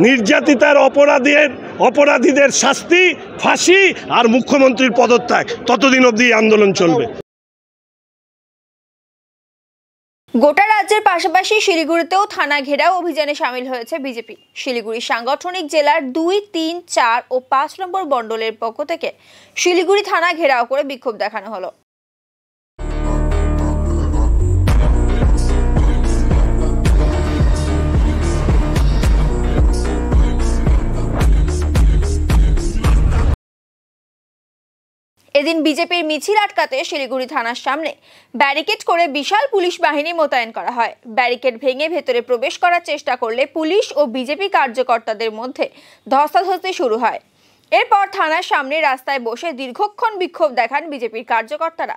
নির্যাতিতার অপরাধীদের শাস্তি, ফাঁসি আর মুখ্যমন্ত্রীর পদত্যাগ, ততদিন অবধি আন্দোলন চলবে। গোটা রাজ্যের পাশাপাশি শিলিগুড়িতেও থানা ঘেরাও অভিযানে সামিল হয়েছে বিজেপি। শিলিগুড়ি সাংগঠনিক জেলার 2, 3, 4 ও 5 নম্বর মণ্ডলের পক্ষ থেকে শিলিগুড়ি থানা ঘেরাও করে বিক্ষোভ দেখানো হলো। এদিন বিজেপির মিছিল আটকাতে শিলিগুড়ি থানার সামনে ব্যারিকেড করে বিশাল পুলিশ বাহিনী মোতায়েন করা হয়। ব্যারিকেড ভেঙে ভেতরে প্রবেশ করার চেষ্টা করলে পুলিশ ও বিজেপি কার্যকর্তাদের মধ্যে ধস্তাধস্তি শুরু হয়। এরপর থানার সামনে রাস্তায় বসে দীর্ঘক্ষণ বিক্ষোভ দেখান বিজেপির কার্যকর্তারা।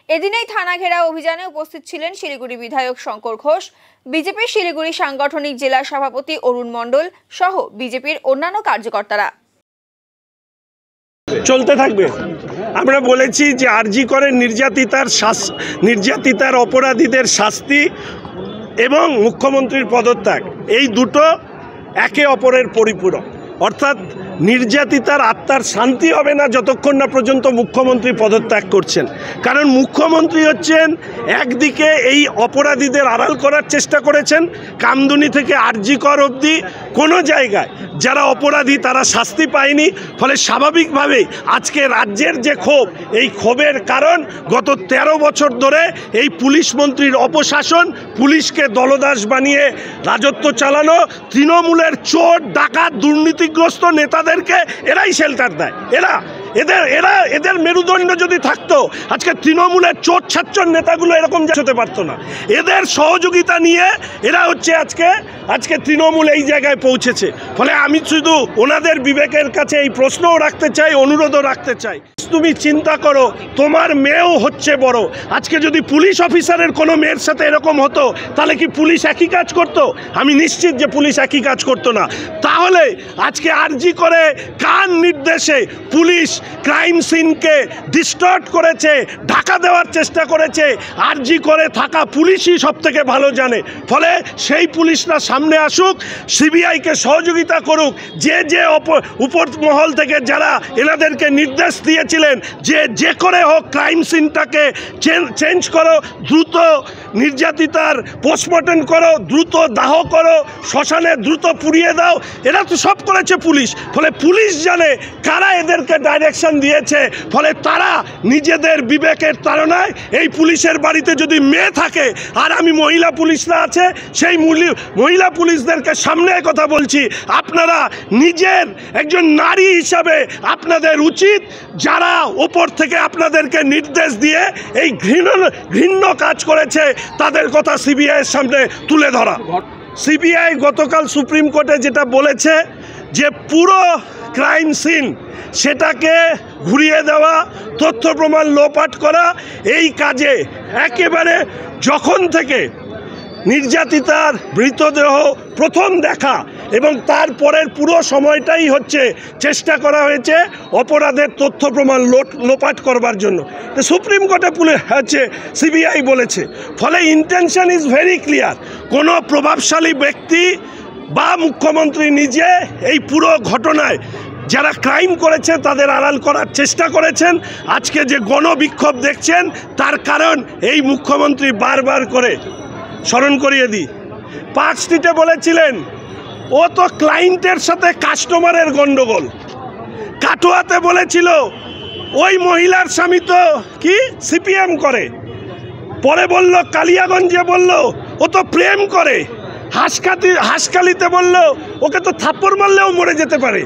এদিনেই থানা ঘেরাও অভিযানে উপস্থিত ছিলেন শিলিগুড়ি বিধায়ক শঙ্কর ঘোষ, বিজেপির শিলিগুড়ি সাংগঠনিক জেলা সভাপতি অরুণ মণ্ডল সহ বিজেপির অন্যান্য কার্যকর্তারা। চলতে থাকবে। আমরা বলেছি যে আরজি করে নির্যাতিতার অপরাধীদের শাস্তি এবং মুখ্যমন্ত্রীর পদত্যাগ, এই দুটো একে অপরের পরিপূরক। অর্থাৎ নির্যাতিতার আত্মার শান্তি হবে না যতক্ষণ না পর্যন্ত মুখ্যমন্ত্রী পদত্যাগ করছেন। কারণ মুখ্যমন্ত্রী হচ্ছেন একদিকে এই অপরাধীদের আড়াল করার চেষ্টা করেছেন, কামদুনি থেকে আরজি কর অবধি কোনো জায়গায় যারা অপরাধী তারা শাস্তি পায়নি। ফলে স্বাভাবিকভাবেই আজকে রাজ্যের যে ক্ষোভ, এই ক্ষোভের কারণ গত 13 বছর ধরে এই পুলিশ মন্ত্রীর অপশাসন, পুলিশকে দলদাস বানিয়ে রাজত্ব চালানো, তৃণমূলের চোর ডাকাত দুর্নীতিগ্রস্ত নেতাদেরকে এরাই শেল্টার দেয়। এদের মেরুদণ্ড যদি থাকতো আজকে তৃণমূলের চোর ছাচ্চর নেতাগুলো এরকম হতে পারতো না। এদের সহযোগিতা নিয়ে এরা হচ্ছে আজকে তৃণমূল এই জায়গায় পৌঁছেছে। ফলে আমি শুধু ওনাদের বিবেকের কাছে এই প্রশ্নও রাখতে চাই, অনুরোধও রাখতে চাই, তুমি চিন্তা করো তোমার মেয়েও হচ্ছে বড়। আজকে যদি পুলিশ অফিসারের কোনো মেয়ের সাথে এরকম হতো তাহলে কি পুলিশ একই কাজ করতো? আমি নিশ্চিত যে পুলিশ একই কাজ করতো না। তাহলে আজকে আরজি করে কার নির্দেশে পুলিশ ক্রাইম সিনকে ডিস্টর্ট করেছে, ঢাকা দেওয়ার চেষ্টা করেছে, আরজি করে থাকা পুলিশই সব থেকে ভালো জানে। ফলে সেই পুলিশরা সামনে আসুক, সিবিআইকে সহযোগিতা করুক। যে উপর মহল থেকে যারা এনাদেরকে নির্দেশ দিয়েছিলেন যে করে হোক ক্রাইম সিনটাকে চেঞ্জ করো, দ্রুত নির্যাতিতার পোস্টমর্টম করো, দ্রুত দাহ করো, শ্মশানে দ্রুত পুড়িয়ে দাও, এরা তো সব করেছে পুলিশ। ফলে পুলিশ জানে কারা এদেরকে ডাইরেকশন দিয়েছে। ফলে তারা নিজেদের বিবেকের তাড়নায় এই পুলিশের বাড়িতে যদি মেয়ে থাকে আর আমি মহিলা পুলিশরা আছে, সেই মহিলা পুলিশদেরকে সামনে কথা বলছি, আপনারা নিজের একজন নারী হিসাবে আপনাদের উচিত যারা ওপর থেকে আপনাদেরকে নির্দেশ দিয়ে এই ঘৃণ্য কাজ করেছে তাদের কথা সিবিআইয়ের সামনে তুলে ধরা। সিবিআই গতকাল সুপ্রিম কোর্টে যেটা বলেছে যে পুরো ক্রাইম সিন সেটাকে ঘুরিয়ে দেওয়া, তথ্য প্রমাণ লোপাট করা, এই কাজে একেবারে যখন থেকে নির্যাতিতার মৃতদেহ প্রথম দেখা এবং তারপরের পুরো সময়টাই হচ্ছে চেষ্টা করা হয়েছে অপরাধের তথ্য প্রমাণ লোপাট করবার জন্য। তো সুপ্রিম কোর্টে সিবিআই বলেছে। ফলে ইন্টেনশন ইজ ভেরি ক্লিয়ার। কোনো প্রভাবশালী ব্যক্তি বা মুখ্যমন্ত্রী নিজে এই পুরো ঘটনায় যারা ক্রাইম করেছে তাদের আড়াল করার চেষ্টা করেছেন। আজকে যে গণবিক্ষোভ দেখছেন তার কারণ এই মুখ্যমন্ত্রী বারবার করে স্মরণ করিয়ে দিই, পার্ক স্ট্রিটে বলেছিলেন ও তো ক্লায়েন্টের সাথে কাস্টমারের গন্ডগোল। কাটোয়াতে বলেছিল ওই মহিলার স্বামী তো কি সিপিএম করে। পরে বলল কালিয়াগঞ্জে বলল ও তো প্রেম করে। হাসকালিতে বলল ওকে তো থাপ্পড় মারলেও মরে যেতে পারে।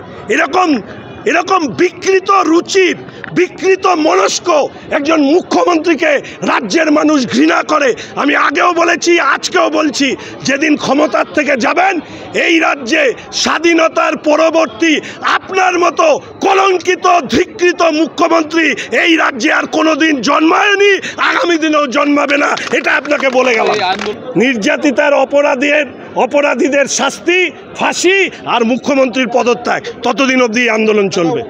এরকম বিকৃত রুচির, বিকৃত মনস্ক একজন মুখ্যমন্ত্রীকে রাজ্যের মানুষ ঘৃণা করে। আমি আগেও বলেছি, আজকেও বলছি, যেদিন ক্ষমতার থেকে যাবেন এই রাজ্যে স্বাধীনতার পরবর্তী আপনার মতো কলঙ্কিত ধিকৃত মুখ্যমন্ত্রী এই রাজ্যে আর কোনোদিন জন্মায়নি, আগামী দিনেও জন্মাবে না, এটা আপনাকে বলে গেলাম। নির্যাতিতার অপরাধীদের শাস্তি, ফাঁসি আর মুখ্যমন্ত্রীর পদত্যাগ, ততদিন অবধি আন্দোলন চলবে।